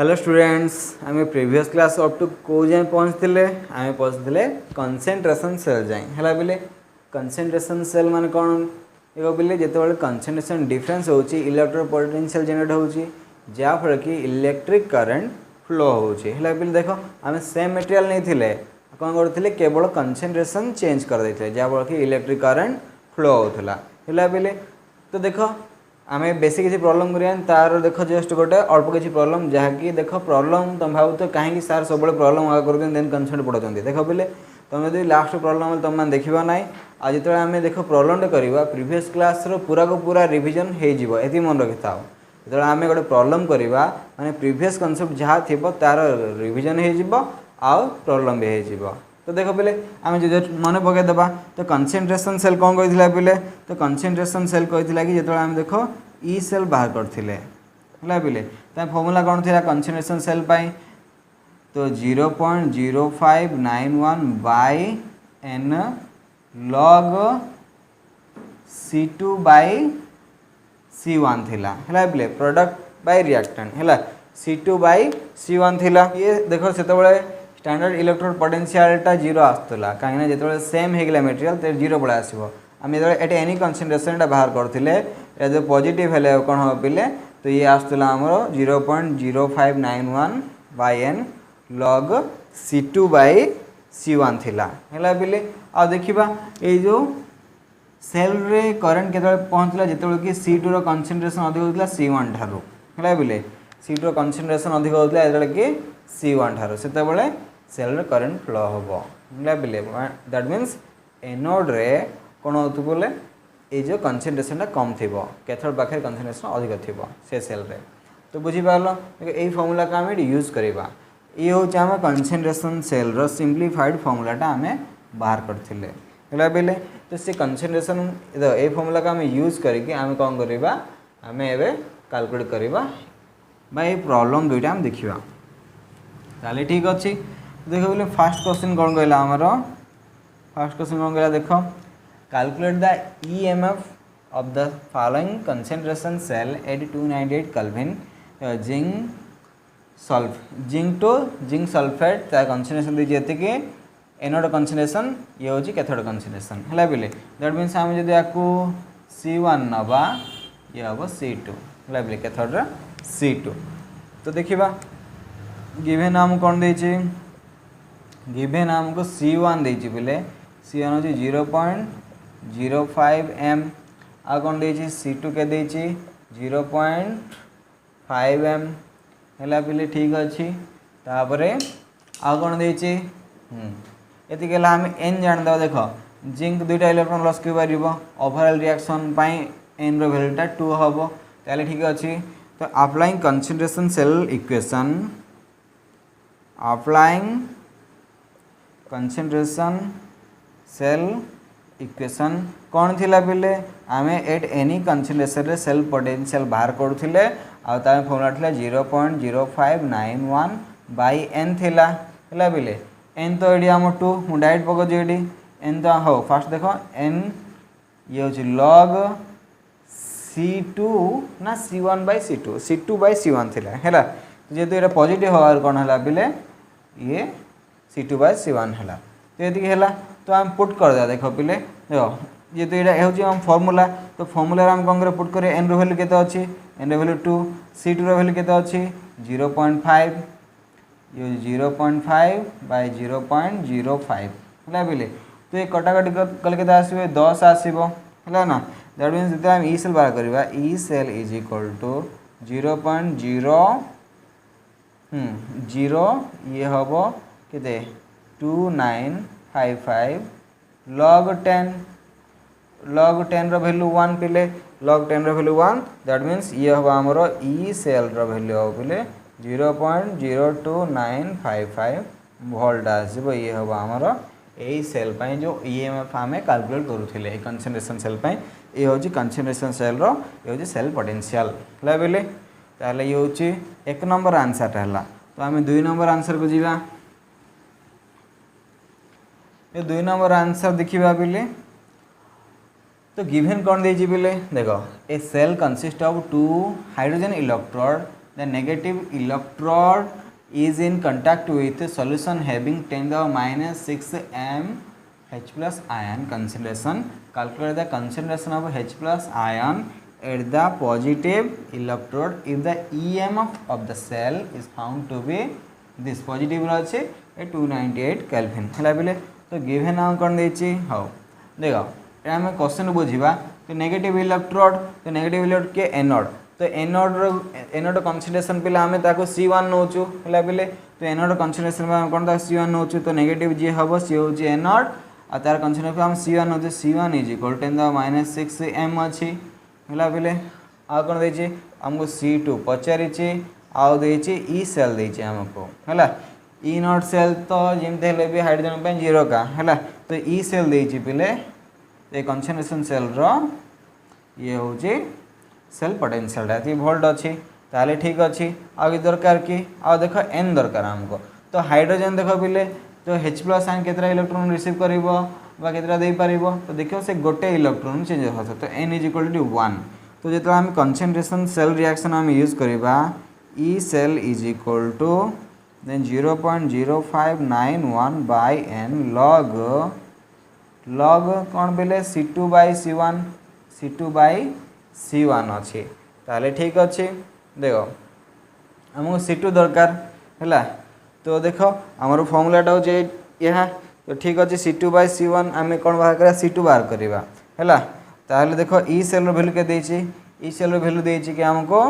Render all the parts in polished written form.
Hello students, आम previous class up to कौ जाए पहुँचते आम पहुँचते कंसेंट्रेशन सेल जाए है बोले कंसेंट्रेशन सेल मान कौन देखो बोले जिते कंसेंट्रेशन डिफरेंस होची इलेक्ट्रो पोटेंशियल जनरेट होची जहाँफल कि इलेक्ट्रिक करंट फ्लो होची है बोले देख आम सेम मटेरियल नहीं थिले कौन करते केवल कंसेंट्रेशन चेंज कर देते जहाँफल कि इलेक्ट्रिक करंट फ्लो होता है बोले तो देख आम बेसी किसी प्रॉब्लम करिया तार देख जस्ट गोटे अल्प किसी प्रॉब्लम जहाँकि देख प्रॉब्लम तुम भाव तो कहीं सार सब प्रॉब्लम आगे कर देन कनसेप्ट पढ़ाते देख बोले तुम यदि लास्ट प्रॉब्लम तुम मैंने देखा ना आज जो आम देख प्रॉब्लम करवा प्रीवियस क्लास पूरा को पूरा रिविजन होती मन रखी था जो आम गोटे प्रॉब्लम करवा माने प्रीवियस कनसेप्ट जहाँ थी तार रिविजन हो प्रॉब्लम भी हो तो देख बोले आम जो मन पकईदे तो कंसेंट्रेशन सेल कौन कही बोले तो कंसेंट्रेशन सेल कही कि जो आम देख ई सेल बाहर करते है बोले तो फॉर्मूला कौन थी कंसेंट्रेशन सेल पाई तो 0.0591 by N log C2 bye C1 थिला है बोले प्रोडक्ट बाय रिएक्टेंट है C2 बाय C1 थिला ये देखो से स्टैंडर्ड इलेक्ट्रोड पोटेंशियलटा जीरो आसला कहीं जो सेम होगा मटेरियल तो जीरो पड़े आसो आम जो एनी कंसेंट्रेशन बाहर करते जो पॉजिटिव है कौन हम पिले तो ये आसला आमर 0.0591 by N log C2 bye C1 थिला है बोले आ देखा ये जो सेल रे करंट केत पहुँचला जो कि C2 रो कंसेंट्रेशन अधिक होता C1 ठारू है बोले C2 रो कंसेंट्रेशन अधिक होता जो कि C1 ठारू से सेल रे करंट फ्लो हम है बोले दैट मीन्स एनोड रे कौन हो बोले ये जो कंसेंट्रेशन कम थी कैथोड पाखे कंसेंट्रेशन अधिक थी से सेल रे तो बुझीपार ये फॉर्मूला को आम यूज करवा ये हूँ आम कंसेंट्रेशन सेल रो सिंप्लीफाइड फॉर्मूलाटा आम बाहर करते है बोले तो सी कंसेंट्रेशन ये फॉर्मूला को आम यूज करके आम कौन करवा आम ए कैलकुलेट करवा ये प्रॉब्लम दुईटा आम देखा ताले ठीक अच्छे देख बोले फास्ट क्वेश्चन कौन कहला आमर फास्ट क्वेश्चन कौन कहला देख calculate the EMF of the following concentration cell at 298 kelvin zinc to zinc sulphate तार कंसेंट्रेशन दी कि एनोड कंसेंट्रेशन ये हूँ कैथोड कंसेंट्रेशन है बोले दैट मीन्स आम जब आपको C1 नवा ये हम C2 है बोले कैथोड C2 तो देखा गिवेन आम कौन देची गिवेन आमको C1 देची बोले C1 हूँ 0.05 m आ कौन देची C2 के देची 0.5 m है बोले ठीक अच्छी तापर आ कौन देची ये आम एन जान देख जिंक दुईटा इलेक्ट्रॉन लॉस कर ओवरऑल रिएक्शन एन वैल्यूटा 2 हम ताले ठीक अच्छी तो applying concentration cell equation applying concentration cell equation कौन थिला बोले आम एट एनी कंसेंट्रेशन रे सेल पोटेंशियल बाहर करूँ आम फॉर्मूला था 0.0591 बाय एन थिला है बोले एन तो ये आम 2 मुझे डायरेक्ट पकाऊँ ये एन तो हो फास्ट देख एन ये हूँ लॉग C2 ना C1 bye C2 C2 bye C1 थिला है जेहेतु ये पॉजिटिव हवार कौन है बोले ये C2 बाय C1 है तो ये तो आम पुट कर दिया देख पिले देख जेहेतु ये हूँ फॉर्मूला तो फॉर्मूला आम कौन कर पुट करें एन रो वैल्यू केते अच्छी एन रो वैल्यू 2 C2 रो वैल्यू केते अच्छी 0.5 ये 0.5 बाय 0.05 है बोले तो ये कटाकटी कल के आसो 10 आसो है ना दैट मीन्स जो आम ई सेल बाहर करवा E cell is equal to 0.0 ये हम के 2955 log 10 रो वैल्यू 1 पिले log 10 रो वैल्यू 1 दैट मीन्स ये हम आमर ई सेल रो वैल्यू हम पिले 0.02955 वोल्ट आसो ये हम आमर यही सेल पाई जो EMF आम कैलकुलेट करूँ कंसेंट्रेशन सेल पाई ये हूँ कंसेंट्रेशन सेल रो ये हूँ सेल पोटेंशियल है बोले ताले ये हूँ 1 नंबर आंसर है तो आम 2 नंबर आंसर को जीवा ये 2 नंबर आंसर देखा बोले तो गिवन कौन दे बोले देख a cell consist of 2 hydrogen electrode the negative electrode is in contact with solution having 10⁻⁶ m H plus ion concentration. Calculate the concentration of H plus ion at the positive electrode if the EMF of the cell is found to be this positive अच्छे 298 Kelvin है बोले तो given आम कौन देछि हाँ देख ये आम क्वेश्चन बुझा तो नेगेटिव इलेक्ट्रोड तो नेगेटिव इलेक्ट्रोड के एनोड तो एनोड कनसेंट्रेशन पे आम C1 नौचु है बोले तो एनोड कनसेंट्रेशन कौन C1 नौचु तो नेगेटिव जी हम सी हूँ एनोड और तार कनसेंट्रेशन आम C1 नौचु C1 is equal 10⁻⁶ m अच्छी है बोले आ कौन देछि हमको C2 पचारि आउ देछि ई सेल देछि हमको है ई नॉट सेल तो जमते हेले भी हाइड्रोजन पे 0 का है तो ई सेल देछि पिले ये कनसेंट्रेशन सेल रो ये होछि सेल पोटेंशियल ये वोल्ट अच्छी ताले ठीक अच्छी आगे दरकार कि आ देख एन दरकार हमको तो हाइड्रोजन देख पिले तो H प्लस आयन केतरा इलेक्ट्रॉन रिसीव करिवो बा केतरा दे पारिबो तो देखियो से गोटे इलेक्ट्रॉन चेंज होता तो n इज इक्वल टू 1 तो जेतला हम कंसंट्रेशन सेल रिएक्शन हम यूज करबा E cell is equal to then 0.0591 by n log कौन बेले C2 बाय C1 अच्छी ताले ठीक अच्छे देखो हमको C2 दरकार है तो देखो आमर फॉर्मूलाटा हो यहाँ तो ठीक अच्छे C2 बाय C1 आम कौन बाहर करा C2 बाहर करवा है ताहले देखो ई सेल वैल्यू के देछि ई सेल वैल्यू देछि कि हमको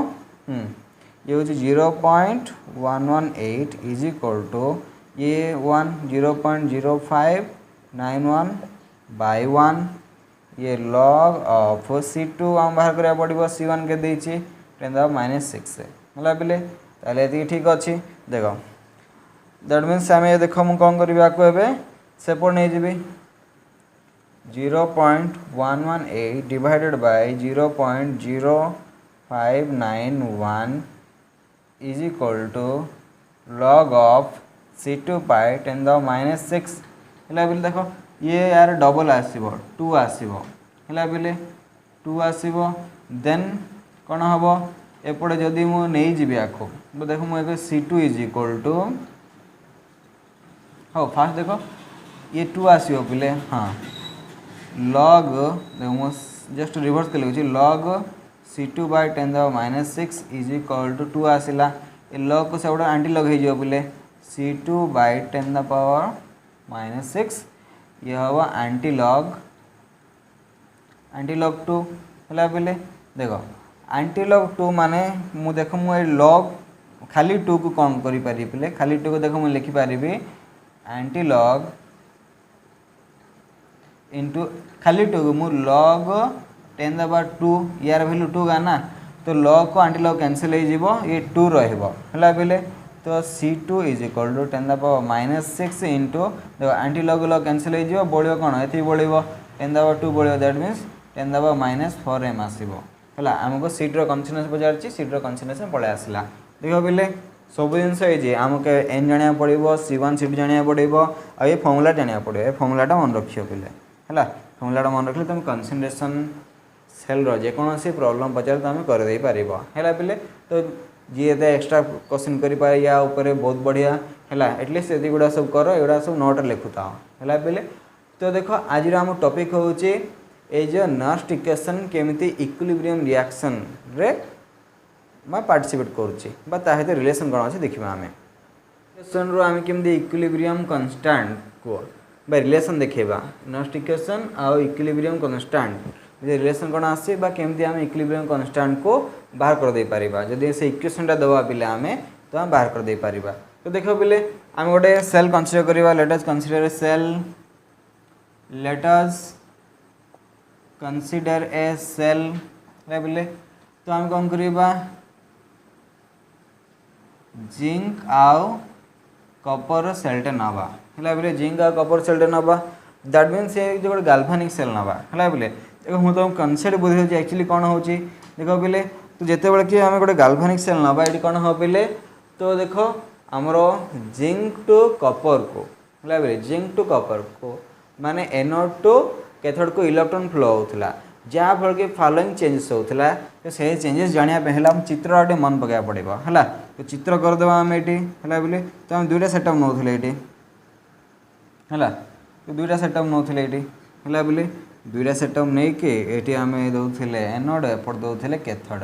ये हूँ 0.118 इज इक्वल टू ये 0.0591 बाय 1 ये log ऑफ C2 आम बाहर करा पड़ो C1 के देछि 10⁻⁶ है बोले ताले ये ठीक अच्छी देखो दैट मीन्स आम देख मुझे कौन करवा को सेपट नहीं जी 0.118 divided by 0.0591 is equal to log of C2 by 10⁻⁶ है बोले देखो ये यार डबल आसो 2 आसो है बोले 2 आसो देन कौन हम एपटे जदि मु नहीं जी आखो तो देखो मुझे C2 इज इक्वल टू हाँ फास्ट देखो ये 2 आसो बोले हाँ log देखो मु जस्ट रिवर्स कर लिखुची log C2 by 10⁻⁶ is equal to 2 आसला ये log को सब आंटी लग हो बोले C2 बाय 10⁻⁶ ये हम आंटी लॉग 2 है बोले देखो आंटी लॉग 2 माने मु देख मु लॉग खाली 2 को कौन करी पारि बोले खाली 2 को देख मु लिखि पारिबी आंटी लॉग इंटू खाली 2 को मु लॉग 10⁻2 यार वैल्यू 2 गा ना तो लॉग को आंटी लॉग कैंसिल हो जीवो ये 2 रहइबो है बोले तो C2 is equal to 10⁻⁻⁶ into देखो आंटी लॉग लॉग कैंसिल हो बढ़ो कौन ये बढ़ो 10⁻2 बढ़ो दैट मीन्स 10⁻⁻4 m आसो है आमको सीट्र कनसेंट्रेशन पचार सीट्र कनसेंट्रेशन पलि आसला देख बोले सब जिनस ये आमको एन जाना पड़ो C1 C2 जाना पड़ो आ ये फर्मुला जाना पड़ो ये फर्मुलाटा मन रखियो बोले है फर्मुलाटा मन रखिले तुम कनसेंट्रेशन सेल जेकोसी प्रॉब्लम पचार तुम करदे पार है बोले तो जी ये एक्सट्रा क्वेश्चन कर या बहुत बढ़िया है एटलिस्ट ये गुड़ा सब कर एगुड़ा सब नोट लिखुता है बोले तो देखो आज आम टॉपिक हूँ एज नर्स्ट इक्वेशन केमिति इक्विलिब्रियम रिएक्शन रे मैं पार्टिसिपेट करुँचे रिलेशन कौन अच्छे देखा आम इक्वेशन रो आम केमती इक्विलिब्रियम कांस्टेंट को रिलेशन देखा नर्स्ट इक्वेशन आउ इक्विलिब्रियम कांस्टेंट रिलेशन कौन आसी केमती आम इक्विलिब्रियम कांस्टेंट को बाहर कर दे पारिबा जदि से इक्वेशनटा दवा पिले आम तो आम बाहर कर दे पारिबा तो देख पिले आम गोटे सेल कंसीडर करवा let us consider a cell बोले तो आम कौन करवा जिंक आउ कपर सेलटे नवा है बोले जिंक आउ कपर सेलटे नवा दैट मीन्स ये जो गोटे गाल्भानिक सेल नवा है बोले देखो मुझे तुम कनसेप्ट बुझे एक्चुअली कौन हो देख पिले तो जिते बड़े कि आम गोटे गाल्भानिक सेल नवा ये कौन हो पिले तो देखो आमर जिंक टू कपर को है बोले जिंक टू कपर को माने एनोड टू कैथोड को इलेक्ट्रॉन फ्लो होता जहाँफल कि फॉलोइंग चेंजेस होता तो से चेंजेस जानापी चित्र गोटे मन पकड़ा पड़ो है। तो चित्र करदे आम ये बोले तो आम दुईटा सेटअप नौले ये है। तो दुईटा सेटअप नौले ये है बोले दुईटा सेटअप नहीं कि ये आम दौले एनोड एपट दौले कैथोड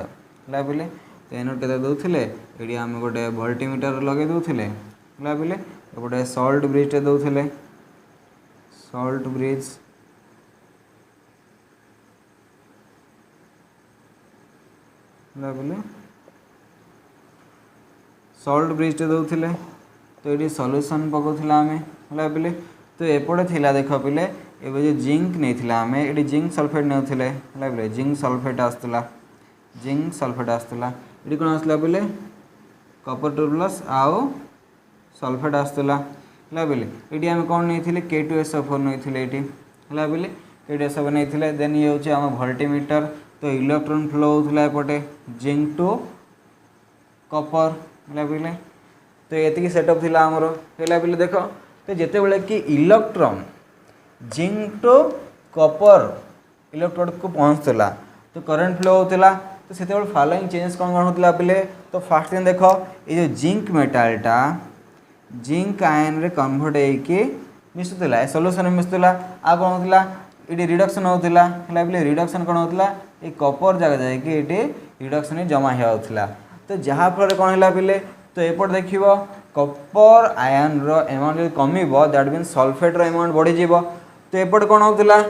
है बोले। तो एनोड के दौले ये आम गोटे वोल्टीमीटर लगे दौले है बोले एपटे सल्ट ब्रिज दौले सल्ट ब्रिज बोले सल्ट ब्रिज दौले। तो ये सॉल्यूशन पकाला आम है बोले। तो एपटे थिला देख पिले एवं जो जिंक नहीं आम ये जिंक सल्फेट नौले है बोले जिंक सल्फेट आसला जिंक सल्फेट आसला ये कौन आसला बोले कपर 2 प्लस आउ सल्फेट आसला है बोले। ये आम कौन नहीं K2SO4 नहीं है बोले K2SO4 नहीं देन ये हूँ आम वोल्टीमीटर। तो इलेक्ट्रॉन फ्लो होता एपटे जिंक टू कपर है बोले। तो ये सेटअप थी आमर है बोले देख। तो जिते बड़े कि electron zinc to Kapoor electrode को पहुँचला तो करंट फ्लो होता। तो से फॉलोइंग चेंजेस कौन कौन होता पिले। तो फास्ट थिंग देख ये जो जिंक मेटालटा जिंक आयन रे कन्वर्ट होके मिसुला सॉल्यूशन में मिसुला आ कौन होता ये रिडक्शन होता है बोले रिडक्शन कौन होता ये कपर जगह जाकि ये रिडक्शन जमा होता। तो जहाँफल कौन है पिले तो एपट देख कपर आयन एमाउंट जो कम दैट मीन सल्फेट एमाउंट बढ़ीज। तो एपट कौन होता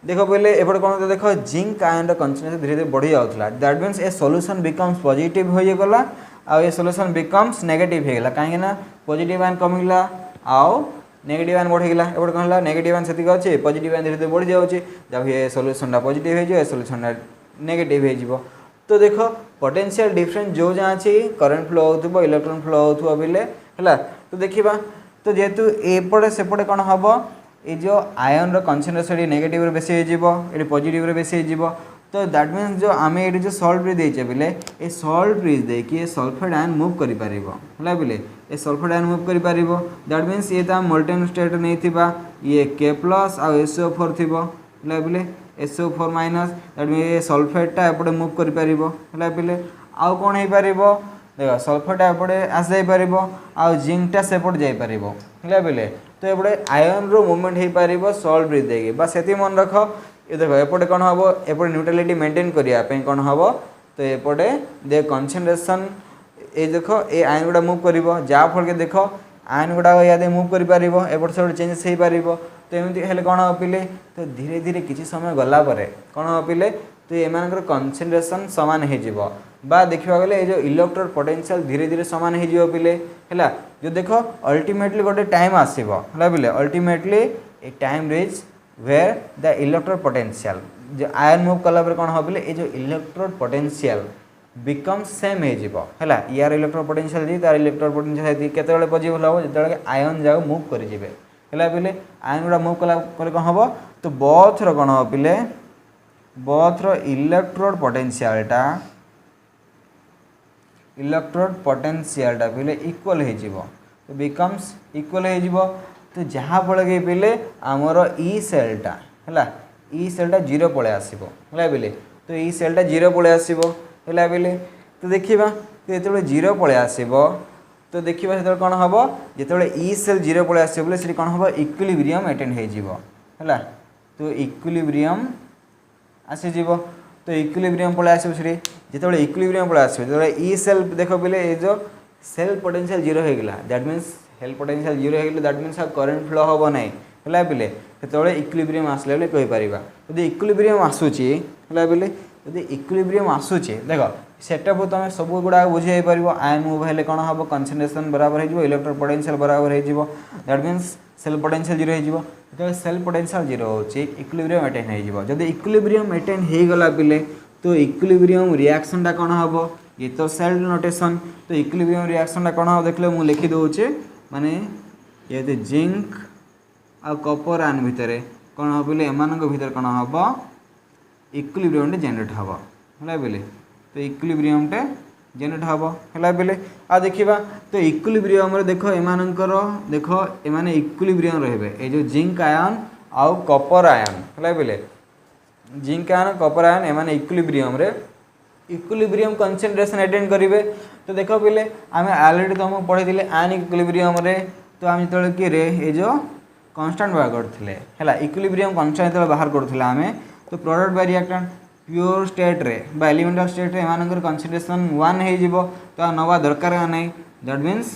देख पहले एपट कौन होता देख जिंक आयन कंसंट्रेशन धीरे धीरे बढ़ी जाता that means A solution becomes positive हो गला आ ये सॉल्यूशन बिकम्स नेगेटिव हो गला कहीं पॉजिटिव आयन कमिला आउ नेगेटिव आयन बढ़ीगला। एपट कौन है नेगेटिव आयन से अच्छे पॉजिटिव आयन धीरे धीरे बढ़ी जाऊँगी जब ये सॉल्यूशनटा पॉजिटिव हो सॉल्यूशनटा नेगेटिव हो। तो देख पोटेंशियल डिफरेंस जो जहाँ अच्छी करंट फ्लो हो इलेक्ट्रॉन फ्लो हो बिले है। तो देखा तो जेहेतु एपटे सेपटे कौन हम ये जो आयन कंसंट्रेशन नेगेटिव बेसी हो पॉजिटिव बेसी हो। तो दैट मीन्स जो आम ये जो सल्ट ब्रिज देचे बोले ये सल्ट ब्रिज देकी सल्फेट आयन मुव कर बोले ये सल्फेट आयन मुव कर दैट मीन्स ये तो मोल्टेन स्टेट नहीं ये K प्लस आ SO4 थी है बोले SO4 माइनस दैट मीन ये सल्फेटा एपटे मुव कर बोले आउ कौन हो पार देख सल्फेटा एपटे आस जापर आउ जिंकटा सेपट जापर है बोले। तो एपटे आयन रो मूवमेंट हो पार सल्ट ब्रिज देगी बस से मन रख ये देख एपटे कौन हम एपटे न्यूट्रालिटी मेंटेन करने कौन हम। तो एपटे दे कंसंट्रेशन ये देख ये आयन गुड़ा मुव कर जहाँफल के देख आयन गुड़ा या मुव कर एपट से चेंजेस हो पार। तो एमती हेल्ले कौन हम पिले तो धीरे धीरे किसी समय गला कौन हम पिले तो एम कंसंट्रेशन सामान हो देखा गले ये जो इलेक्ट्रोड पोटेंशियल धीरे धीरे सामान हो पिले है। जो देख अल्टीमेटली गोटे टाइम आसो है बोले ultimately a time reach where the electrode potential जो आयन मुव कला कौन हम बोले ये जो इलेक्ट्रोड पोटेंशियल बिकम सेम हो यार इलेक्ट्रोड पोटेंशियल जी तार इलेक्ट्रोड पोटेंशियल केते पॉजिटिव हम जो आयन जाक मुव करेंगे है बोले आयन गुड़ा मुव कला कौन हम। तो बोथ कौन हम पिले बोथ इलेक्ट्रोड पोटेंशियलटा पिले इक्वल हो बिकम्स इक्वल हो। तो जहाँ फल के पिले आमर ई सेलटा है ई सेलटा 0 पलि आसो है बोले। तो ई सेलटा 0 पलि आसो है बोले। तो देखा तो जो 0 पलि आसो तो देखा से कौन हम जो ई सेल 0 पलि आसो बोले कौन हम इक्विलिब्रियम अटेंड है। तो इक्विलिब्रियम आसीज। तो इक्विलिब्रियम पलि आसो जो इक्विलिब्रियम पलि आसो जो ई सेल देख बोले ये जो सेल पोटेंशियल 0 हो गला दैट मीन्स सेल पोटेंशियल 0 हो गला दैट मीन्स करंट फ्लो हम ना है बोले से इक्विलिब्रियम आसला बोले कहीपर। जब इक्विलिब्रियम आसूची है बोले जब इक्विलिब्रियम आसूची देख सेटअप तुम सब गुड़ा बुझे पार आयन मुव हेल्ले कौन हम कंसंट्रेशन बराबर हो इलेक्ट्रोड पोटेंशियल बराबर हो दैट मीन्स सेल पोटेंशियल 0 हो जो सेल पोटेंशियल 0 हो इक्विलिब्रियम अटेन हो। जब इक्विलिब्रियम अटेन हो गला पिले तो इक्विलिब्रियम रिएक्शनटा कौन हम ये तो सेल नोटेशन। तो इक्विलिब्रियम रिएक्शनटा कौन हम देख मुझे लिखी दूचे माने ये जिंक आ कपर आयन भितर कौन हम बोले एम भर कौन हम इक्विलिब्रियम जेनेट हम है बोले। तो इक्विलिब्रियम जेनेट हम है बोले। आ देखा तो इक्विलिब्रियम देख एमानकर देख एमाने इक्विलिब्रियम रहे ये जो जिंक आयन आउ कपर आयन है बोले जिंक आयन कपर आयन एम इक्विलिब्रियम कंसंट्रेशन अटेन करेंगे। तो देख पे आम अलरेडी तुमको पढ़ी आयन इक्विलिब्रियम तो आम जो कि ये जो कन्स्टांट बाहर करते हैं इक्विलिब्रियम कन्स्टांट जो बाहर करते आम तो product by reactant pure state रे बा एलिमेंटल स्टेट रे एमानकर कंसंट्रेशन 1 हो जिवो तो नवा दरकार नहीं। दैट मीन्स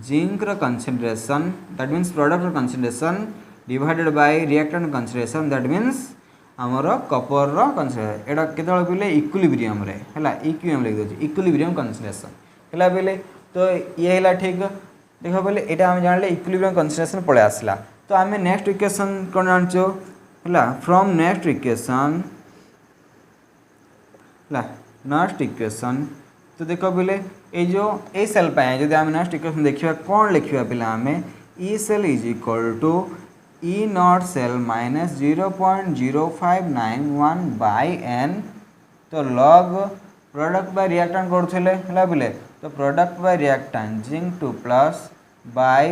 जिंक रो कंसंट्रेशन दैट मीन्स प्रोडक्ट रो concentration divided by reactant concentration that means आमर कपर रो कंसंट्रेशन एटा केतळ पिले इक्विलिब्रियम रे हैला इक्विलिब्रियम लिख दोची इक्विलिब्रियम कंसंट्रेशन हैला पिले तो ये हैला ठीक देख पे एटा हम जानले इक्विलिब्रियम कंसंट्रेशन पळे आसला। तो आम नेक्स्ट इक्वेशन कोन जानचो हैला from next equation next equation तो देख पे ये जो ए सेल पाए जब आम नेक्स्ट इक्वेशन देखा कौन लिखा पे आम E cell is equal to E not cell minus 0.0591 by n तो लॉग प्रोडक्ट बाय रिएक्टेंट करथिले हला बिले तो product by reactant zinc 2 plus by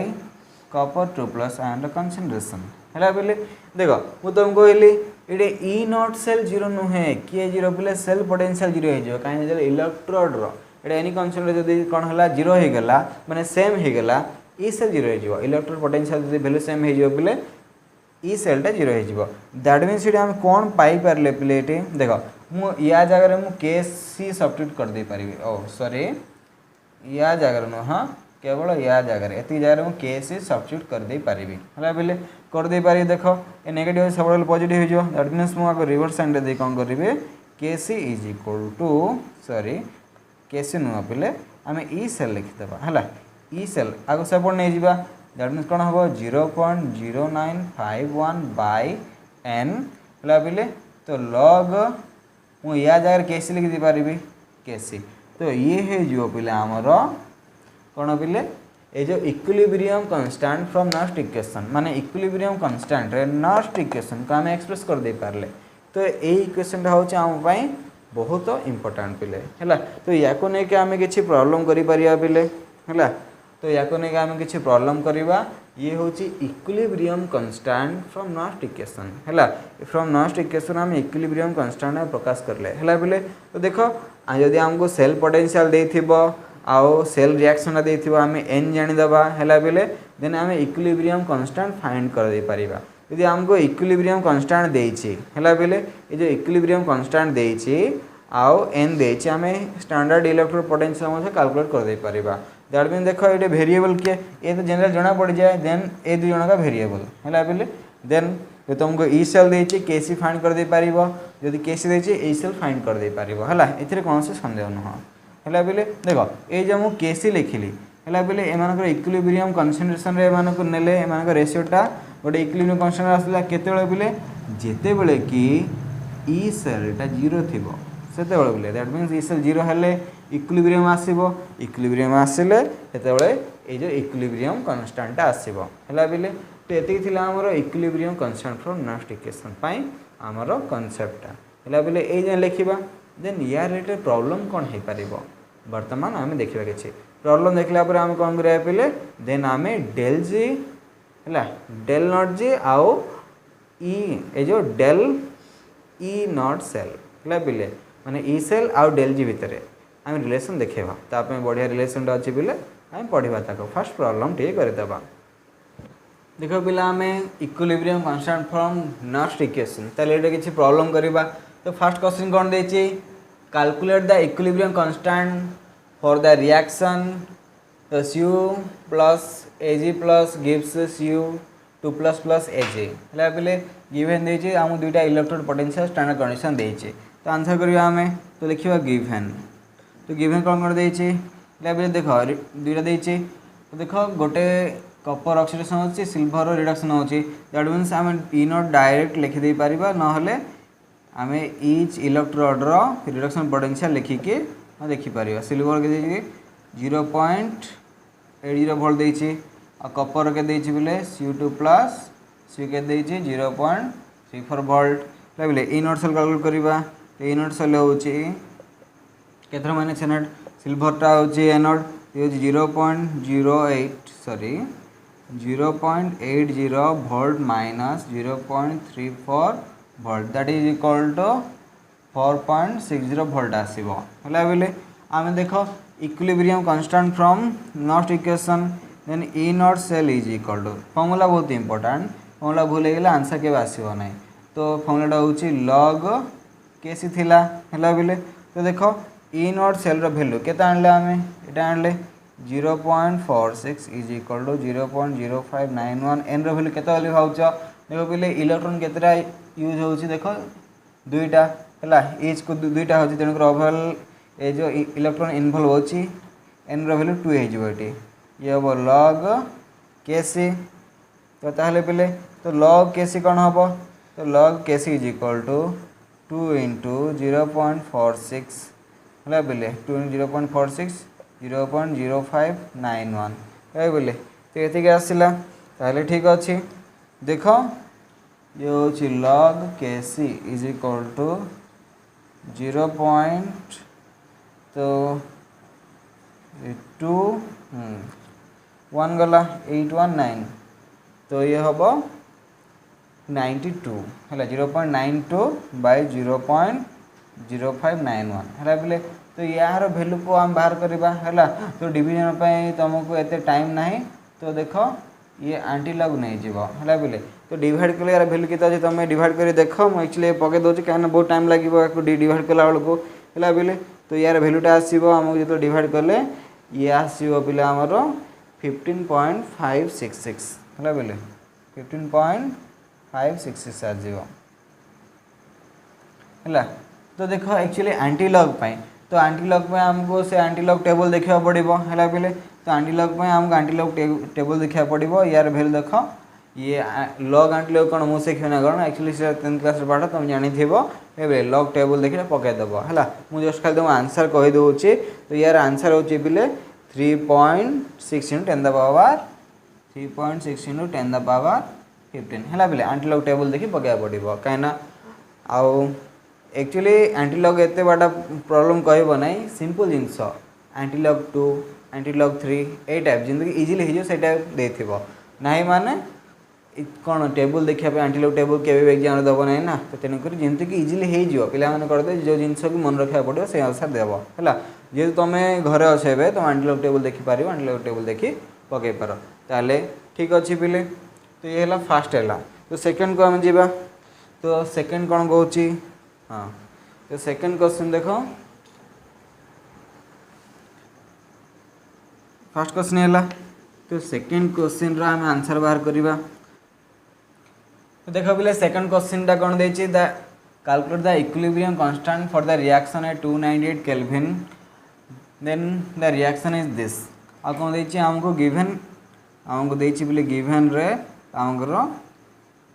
copper 2 plus ion concentration हला बिले देखो मु तुमको कहली ये ई नॉट सेल 0 नुहे किए 0 बिले सेल पोटेंशियल 0 हो कहीं इलेक्ट्रोड रो एटा एनी कंसंट्रेशन जदी कोन हला 0 हो गला माने सेम हो गला ई सेल 0 हो इलेक्ट्रोड पोटेंशियल जदी वैल्यू सेम हो बिले ई सेलटा 0 हो दैट मीन्स ये आम कौन पाई पारे पे देख मु या जगह मु केसी सब्स्टिट्यूट कर दे पारि ओ सॉरी या जगह नुह केवल या जगह एति जगह मु केसी सब्स्टिट्यूट कर दे पारि हला बेले कर दे पारि देख ए नेगेटिव सब पॉजिटिव हो दैट मीन्स मु आगे रिवर्स साइड दे कौन करेंगे केसी इज इक्वल टू सॉरी केसी नुह पे आम ई सेल लिखिदेबा है ई सेल आगे सेपट नहीं जावा दैट मीन्स कौन हम 0.0951 बाय एन है पे तो लॉग मु या जगह केसी लिखि दी पारि केसी तो ये है जो पे आमर कौन पे ये जो equilibrium constant from next equation माने इक्विलिब्रियम कांस्टेंट रे नेक्स्ट इक्वेशन को आम एक्सप्रेस कर दे पारले तो ये इक्वेशन होची आम पई बहुत इंपोर्टेंट पिले है तो या को नहीं कि आम किसी प्रॉब्लम करि परिया पिले है तो या को नहीं कि आम किसी प्रॉब्लम करवा ये हूँ equilibrium constant from next equation है फ्रॉम नेक्स्ट इक्वेशन आम इक्विलिब्रियम कांस्टेंट प्रकाश करले है पे तो देख जदि आमको सेल पोटेंशियल देथिबो आउ सेल रिएक्शन देथिबो आम एन जानिदेबा है पे देन आम इक्विलिब्रियम कांस्टेंट फाइंड कर दे परिबा यदि आमको इक्विलिब्रियम कांस्टेंट देछि है पे ये जो इक्विलिब्रियम कांस्टेंट देछि आउ एन देछि आम स्टैंडर्ड इलेक्ट्रोड पोटेंशियल कैलकुलेट कर दे परिबा दैट मीन देख ये वेरिएबल किए ये तो जनरल जना पड़ जाए देन ये दु जन का वेरिएबल है पे देन जो तुमको ई सेल देछि केसी फाइंड कर दे पारिबो जदि केसी देछि ई सेल फाइंड कर दे पारिबो है एथिरे कौन से संदेह नुह है पे देख ये जो मु केसी लिखिली है पे एमानकर इक्विलिब्रियम कंसंट्रेशन रे एमानकर नेले एमानकर रेशियोटा गोटे इक्विलिब्रियम कंसंट्रेशन आसला केतेबेले पिले जेतेबेले कि ई सेलटा 0 थिबो सेतेबेले पिले दैट मीन्स ई सेल 0 हेले इक्विलिब्रियम आसीबो इक्विलिब्रियम आसिले सेतेबेले ए जो इक्विलिब्रियम कांस्टेंट आसीबो हैला बिले तो एति थिला हमर equilibrium constant from next equation पई हमर कांसेप्ट हैला बिले ए जे लिखिबा देन या रिलेटेड प्रॉब्लम कोन हे परिबो वर्तमान हम देखिबा के छै प्रॉब्लम देखला पर हम कोन करे पहिले देन हमें डेल जी हैला डेल नॉट जी आओ ई ए जो डेल ई नॉट सेल हैला बिले माने ई सेल आउ डेल जी भितरे आम रिलेशन देखेबा तापे बढ़िया रिलेशन अच्छी बोले आम पढ़ा ताको फर्स्ट प्रॉब्लम टे करदेबा देखो पिला आम equilibrium constant from next equation ताले एटा किछि प्रॉब्लम करबा तो फर्स्ट क्वेश्चन कोन देछि calculate the equilibrium constant for the reaction तो Cu plus Ag plus gives Cu2 plus plus Ag है पे गिवन देछि आम दुईटा इलेक्ट्रोड पोटेंशियल स्टैंडर्ड कंडीशन देछि तो आंसर करबा आम तो लिखिबा गिवन तो गिवन कौन कर देछि देख दुईटा देछि तो देख गोटे कपर ऑक्सीडेशन होछि सिल्वर रिडक्शन होछि दैट मीन्स आम ई नॉट डायरेक्ट लिखि दे परिबा नहले आम ईच इलेक्ट्रोड रो रिडक्शन पोटेंशियल लिखिके देखि परिबा सिल्वर के देछि 0.80 वोल्ट देछि आ कपर के देछि बोले Cu2 प्लस Cu के देछि 0.34 वोल्ट बोले ई नॉट सेल कैलकुलेट करबा तो ई नॉट सेल होछि केथर माने सेनेट सिल्वरटा होछि एनोड ये 0.08 sorry 0.80 volt minus 0.34 volt that is equal to 4.60 volt आसीबो हला बेले आमे देखो equilibrium constant from next equation then E not cell is equal to formula बहुत इंपोर्टेंट फॉर्मूला भूल गले आंसर के आसीबो नै तो फॉर्मूलाटा होची log केसी थिला हला बेले तो देखो ई नॉट सेल रो वैल्यू केता आनले आमे एटा आनले 0.46 इज इक्वल टू 0.0591 एन रो वैल्यू केता वाली भाउच देखो पहले इलेक्ट्रॉन केतरा यूज होची देखो दुईटा हला ईच को दुईटा होची तेन कर ओवरऑल ए जो इलेक्ट्रॉन इन्वॉल्व होची एन रो वैल्यू 2 हे जिवो एटी ये हो log केसी तो ताहले पहले तो log केसी कोन हबो तो log K C is equal to 2 into 0.46 हला पहले 2 into 0.46 0.0591 ए बोले तो एति के आसिला ताहले ठीक अछि देखो ये होची log K C is equal to 0. तो 2 1 गला 819 तो ये हबो 92 हला 0.92 बाय 0.0591 हला बोले तो यार वैल्यू को हम बाहर करबा हला तो डिवीजन पे तुमको एते टाइम नाही तो देखो ये एंटी लॉग नहीं जीवो हला बोले तो डिवाइड करले यार वैल्यू केता जे तुम डिवाइड करी देखो मैं एक्चुअली पके दोची काना बहुत टाइम लागिवो को डिवाइड करला वाला को हला बोले तो यार वैल्यूटा आसीबो हमको जे तो डिवाइड करले ये आसीबो पिले हमरो 15.566 हला बोले 15.566 आ जीवो हला तो देखो एक्चुअली एंटी लॉग पाई तो एंटी लॉग में हमको से एंटी लॉग टेबल देखा पड़िबो हला बेले तो एंटी लॉग में हमको एंटी लॉग टेबल देखा पड़िबो यार वैल्यू देखो ये लॉग एंटी लॉग कोन मु सिखियो ना कोन एक्चुअली से 10th क्लास रे पाठ तुम जानि थिबो एबे लॉग टेबल देखि पके दबो हला मु जस्ट खाली तुम आंसर कहि दोछि तो यार आंसर होछि बिले 3.6 into 10 the power 3.6 into 10 the power 15 हला बेले एंटी लॉग टेबल देखि पके पड़िबो काइना आउ एक्चुअली एंटी लॉग एते बड़ा प्रॉब्लम कहबो नै सिंपल जिंस एंटी लॉग 2 एंटी लॉग 3 ए टाइप जिंदगी इजीली हिजो से टाइप देथिबो नाही माने कोन टेबल देखिया पे एंटी लॉग टेबल केबे एग्जाम दबो नै ना तो तेन कर जेंति कि इजीली हे जिवो पिला माने कर दे जो जिंस कि मन रखा पड़ो से आंसर देबो हला जे तुमे घरे अछेबे तो एंटी लॉग टेबल देखि पारिबो एंटी लॉग टेबल देखि पके पारो ताले ठीक अछि पिले तो ये हला फर्स्ट हला तो सेकंड को हम जीवा तो सेकंड कोन कहउची हाँ तो सेकंड क्वेश्चन देखो फर्स्ट क्वेश्चन है तो सेकंड क्वेश्चन रा हम आंसर बाहर करिबा तो देखो बिले सेकंड क्वेश्चन टा कोन देछि the calculate the equilibrium constant for the reaction at 298 kelvin then the reaction is this आ कोन देछि हमको गिवन हमको देछि बिले गिवन रे हमरो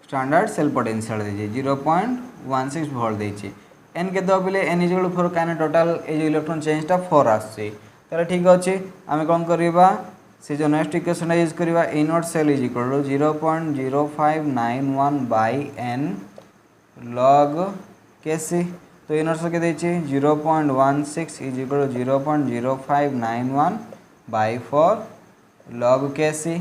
स्टैंडर्ड सेल पोटेंशियल देछि 0.16 वोल्ट देछि एन के दो बिले एन इक्वल टू 4 काने टोटल ए जो इलेक्ट्रॉन चेंज टा 4 आछि ताले ठीक अछि आमे कोन करबा से जो नेक्स्ट इक्वेशन यूज करबा E nought cell is equal to 0.0591 by n log KC तो ए नॉट सेल के देछि 0.16 is equal to 0.0591 by 4 log KC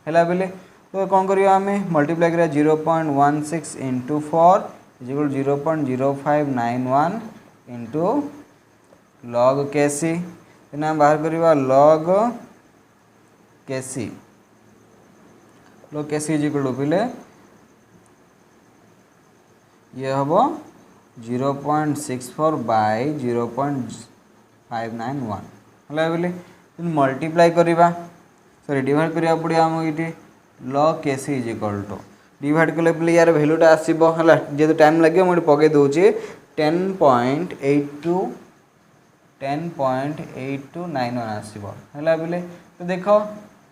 हला बेले तो कोन करबा आमे मल्टीप्लाई करा 0.16 into 4 is equal to 0.0591 into log केसी तेना हम बाहर करबा log K C is equal to पिले ये हबो 0.64 बाय 0.591 हला बेले मल्टीप्लाई करबा सॉरी डिवाइड करिया पड़िया हम इटी log K C is equal to divide कले पले यार वैल्यूटा आसीबो हला जे तो टाइम लागो मोडी पके दोची 10.8291 आसीबो हला बेले तो देखो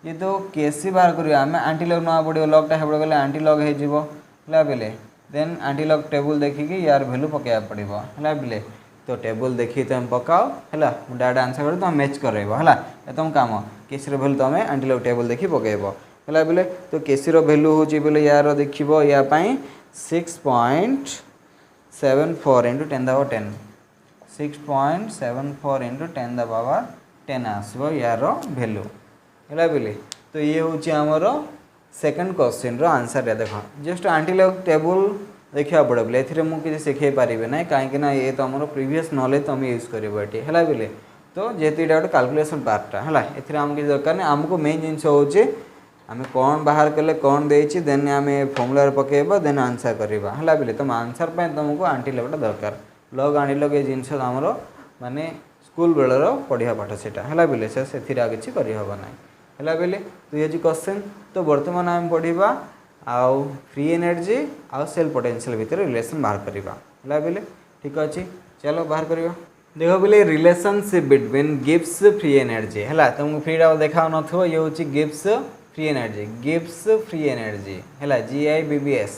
ये तो केसी बाहर करिया हम एंटी लॉग ना पड़ियो लॉग टा हेबड़ गले एंटी लॉग हे जिवो हला बेले देन एंटी लॉग टेबल देखि कि यार वैल्यू पकेया पड़िबो हला बेले तो टेबल देखि तुम पकाओ हला डाटा आंसर कर तुम मैच करबो हला तुम काम केसी रो वैल्यू तुम एंटी लॉग टेबल देखि पकेबो हला बेले तो केसी रो वैल्यू होची बेले यार देखिबो या पई 6.74 into 10 the power 10 6.74 into 10 the power 10 आसबो यार वैल्यू हला बेले तो ये होची हमरो सेकंड क्वेश्चन रो आंसर रे देखो जस्ट एंटी लॉग टेबल देखा पड़े बोले ए मुझे शिखे पारे ना कहीं ये तो आम प्रीवियस नॉलेज तुम यूज कर है बोले तो जेहेतु ये गोटे कैलकुलेशन पार्टा है ये आम किसी दरकार नहीं आमको मेन जिन हूँ आम कौन बाहर कले कौन देती देन आम फर्मुला पकेबा देन आंसर करवा है बोले तुम आंसर पर तुमको आंटी लगटा दरकार लग आनी लग ये जिन आमर माने स्कूल बेलर पढ़िया पाठ से है बोले से किसी करहब ना है बोले तो ये क्वेश्चन तो बर्तमान आम पढ़ा आउ फ्री एनर्जी आउ सेल पोटेंशियल भितर रिलेशन बाहर करवा है बोले ठीक अच्छे चलो बाहर करवा देख बोले रिलेशनशिप बिटवीन गिव्स फ्री एनर्जी है तुमको फ्रीटा देखा नथो ये हूँ गिव्स फ्री एनर्जी है GIBBS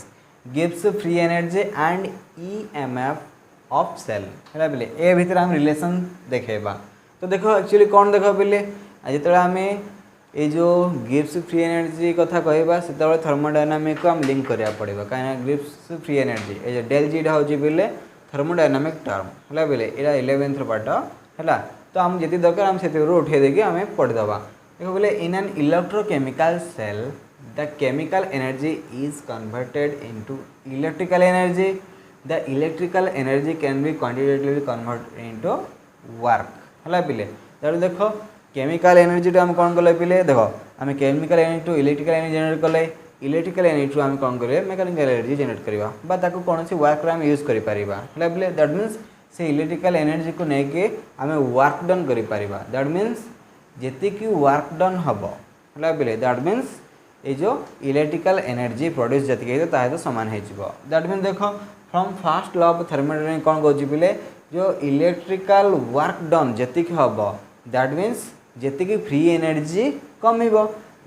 गिव्स free energy and EMF of cell है बोले ए भितर हम रिलेशन देखेबा तो देखो एक्चुअली कौन देख बोले जो आम ये जो गिव्स फ्री एनर्जी कथा कहवा से थर्मोडायनामिक को हम लिंक करा पड़ेगा कहीं गिव्स फ्री एनर्जी ये डेल जीटा हूँ बोले थर्मोडायनामिक टर्म है बोले यहाँ 11th पार्ट है तो आम जी दरकार आम से उठे देकी आम पढ़ीदबा देखो बोले in an electrochemical cell the chemical energy is converted into electrical energy the electrical energy can be quantitatively convert into work है बोले तार देखो केमिकल एनर्जी आम कौन कले पिले देखो आम chemical energy to electrical energy generate कले इलेक्ट्रिकल एनर्जी टू आम कौन करेंगे मेकानिकल एनर्जी जनरेट करवा कौन सी वर्क आम यूज कर बोले दैट मीन्स से इलेक्ट्रिकल एनर्जी को लेके आम वर्क डन कर that means G work done हम है बोले दैट मीन्स ये जो इलेक्ट्रिकल एनर्जी प्रोड्यूस जी तो सामान हो दैट मीन्स देख from first law of thermodynamics कौन कौन बोले जो इलेक्ट्रिकल वर्क डन जी हम that means G free energy कम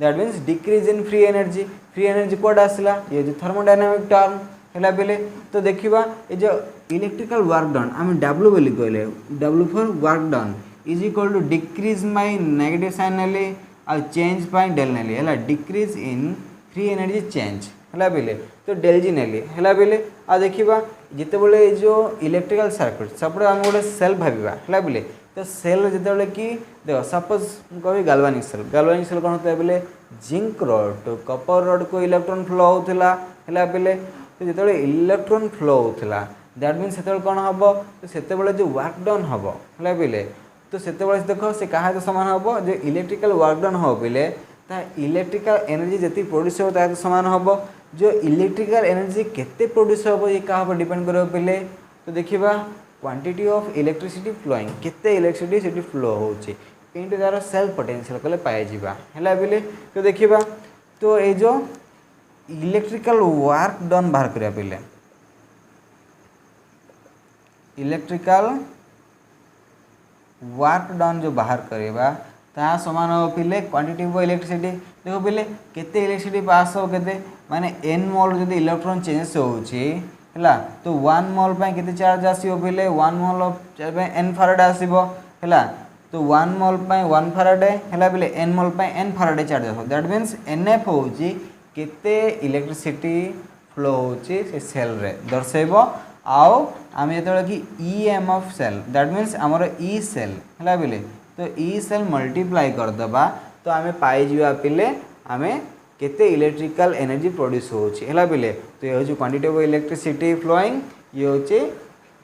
that means decrease in free energy कौट आसला ये जो थर्मोडायनामिक टर्म है बोले तो देखा ये जो इलेक्ट्रिकल वर्क डन आम W बोली कहले W for work done is equal to decrease by negative sign नेली आ चेंज बाय डेल नेली है decrease in free energy change है बोले तो डेल जी नेली है बोले आ देखा जिते बड़े जो इलेक्ट्रिकल सर्किट सब आम गोटे सेल भाविबा है बोले तो सेल जिते कि देख सपोज कह गाल्वानिक सेल कौन होता है बोले zinc rod to Kapoor rod को इलेक्ट्रॉन फ्लो होता है बोले तो जो इलेक्ट्रॉन फ्लो होता दैट मीन से कौन हम तो से जो वर्क डन हम है बोले तो से देख से क्या तो सामान हम जो इलेक्ट्रिकल वर्क डन हम बोले इलेक्ट्रिकल एनर्जी जी प्रोड्यूस हो तो सामान हम जो इलेक्ट्रिकल एनर्जी केते प्रोड्यूस हम ये क्या डिपेंड कर बोले तो देखा क्वांटिटी ऑफ इलेक्ट्रिसिटी फ्लोइंग केते इलेक्ट्रिसिटी फ्लो होची इनटू तार सेल्फ पोटेंशियल कले पाई जिबा हैला बोले तो देखिबा तो ये जो इलेक्ट्रिकल वर्क डन बाहर करिया पहिले इलेक्ट्रिकल वर्क डन जो बाहर करवा ता समान हो पिले क्वांटिटी ऑफ इलेक्ट्रिसिटी देखो पिले केते इलेक्ट्रिसिटी पास हो केते माने n मोल जदी इलेक्ट्रॉन चेंज होउची हैला तो 1 मोल पे केते चार्ज आसीबो पिले 1 मोल ऑफ चार्ज पे n फैराड आसीबो हैला तो 1 मोल पे 1 फैराड हैला पिले n मोल पे n फैराड चार्ज आसो दैट मींस nf होउची केते इलेक्ट्रिसिटी फ्लो होउची से सेल रे दर्शेबो आओ आम जो कि EM of cell that means आमर E सेल है बोले तो E सेल मल्टीप्लाई करदबा तो आम पाई पिले आम केते इलेक्ट्रिकल एनर्जी प्रोड्यूस होला बोले तो ये हूँ क्वांटिटी ऑफ इलेक्ट्रिसिटी फ्लोइंग ये हूँ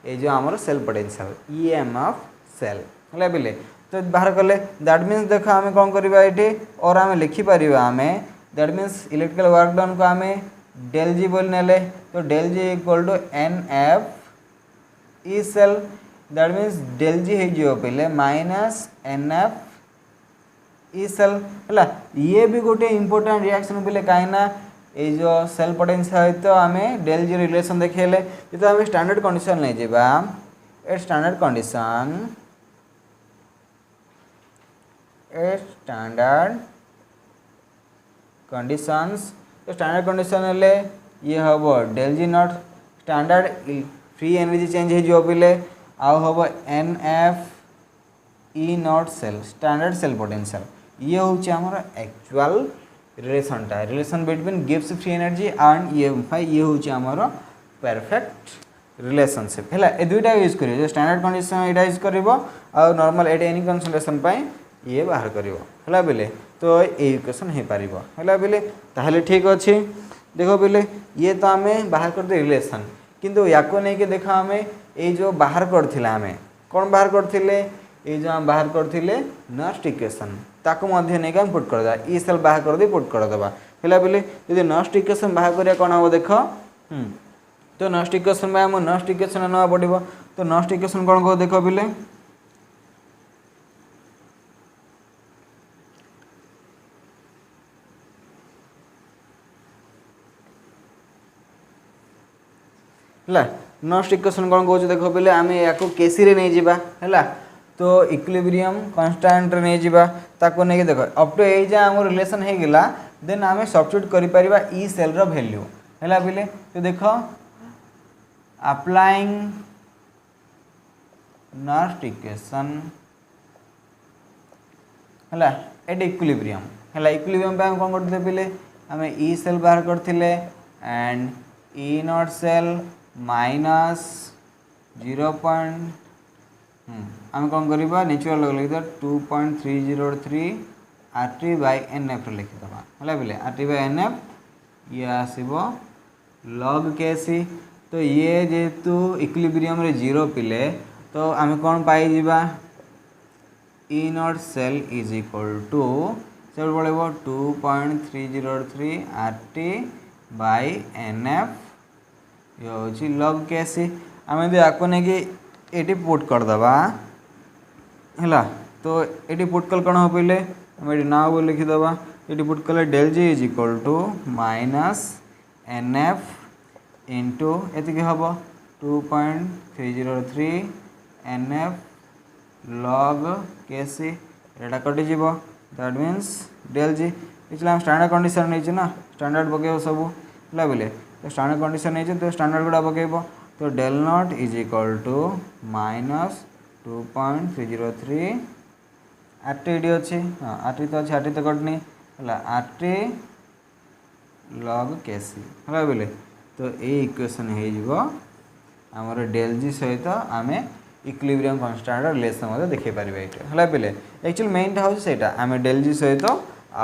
ये जो आमर cell potential EM of cell है बोले तो बाहर कले दैट मीन्स देख आम कौन करवा ये और आम लिखिपर आम that means electrical work done को आम डेल जी बोल नेले तो del G equal to NF E cell that means del G हो पहले माइनस NF E सेल है ये भी गोटे इंपोर्टेंट रिएक्शन पहले कहीं ये जो सेल पोटेंशियल सहित आम डेल जी रिलेशन देखेले तो आम स्टैंडर्ड कंडीशन नहीं जावा ए स्टैंडर्ड कंडीशंस तो स्टैंडर्ड कंडीशन हेले ये हम del G nought standard free energy change हो पिले आउ हम NF E nought cell standard cell potential ये हूँ आमर एक्चुअल रिलेशन बिटवीन गिव्स फ्री एनर्जी एंड EMF ये हूँ आमर परफेक्ट रिलेशनशिप है ए दुईटा यूज कर जो स्टैंडर्ड कंडीशन यहाँ यूज कर नॉर्मल एट एनी कंसंट्रेशन ये बाहर कर बोले तो ये इक्वेशन हो पार है बोले ताहले ठीक अच्छे देख पिले ये तो आम बाहर करते रिलेशन किंतु या नहीं कि देख आम ये जो बाहर करथिले आमे कौन बाहर करथिले ये जो हम बाहर करथिले नेक्स्ट इक्वेशन ताको मध्य नहीं हम पुट कर ई सेल बाहर कर दे पुट कर देबा हैला पिले यदि नेक्स्ट इक्वेशन बाहर करिया कोन हो देख तो नेक्स्ट इक्वेशन में हम नेक्स्ट इक्वेशन नवा पड़िबो तो नेक्स्ट इक्वेशन कोन को देख पिले है नेक्स्ट इक्वेशन कौन कौन देख पे आम या केसी रे नहीं जावा है तो इक्विलिब्रियम कांस्टेंट रे नहीं जावा ताको नहीं देख अप टू ए जा आम रिलेशन हो गला देन आम सब्स्टिट्यूट करि परिबा ई सेल रो वैल्यू है पिले तो देख अप्लाइंग नेक्स्ट इक्वेशन है एट इक्विलिब्रियम है इक्विलिब्रियम पे हम कौन करते पिले आम ई सेल बाहर करथिले and E not cell minus 0. आम कौन करवा नेचुरल लिखिद 2.303 RT by NF लिखिदबा है बोले RT by NF ये आसब log केसी तो ये जेहेतु इक्विलिब्रियम रे 0 पिले तो आम कौन पाई E not cell is equal to से पड़ो 2.303 RT by NF ये हूँ लग केसी आम यदि आपको नहीं कि ये पुट करदे है तो ये पुट कल कौन हो पहले आम ये ना बोल लिखिदबा ये पुट कले del G is equal to minus NF into ये हम 2.303 NF log केसी एटा कटिज दैट मीन्स डेल जी इसलिए हम स्टैंडर्ड कंडीशन नहीं ना स्टैंडर्ड पकेब सब है बोले तो स्टैंडर्ड कंडीशन नहीं तो स्टैंडर्ड गुड़ा पकेब तो del nought is equal to minus 2.303 RT डी अच्छी हाँ RT तो अच्छे RT तो कटनी है RT log केसी है बोले तो ये इक्वेशन होमर डेल जी सहित आम इक्विलिब्रियम कांस्टेंट रिलेशन देखी पारे है पे एक्चुअली मेनटा हूँ से आम डेल जी सहित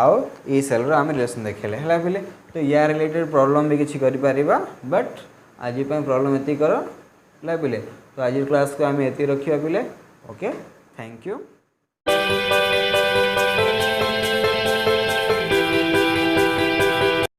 आउ ई सेल आम रिलेशन देखेले है पे तो या रिलेटेड प्रॉब्लम भी किसी करें बट आज प्रॉब्लम ये कर पे तो आज क्लास को आम ये रखा पे ओके थैंक यू।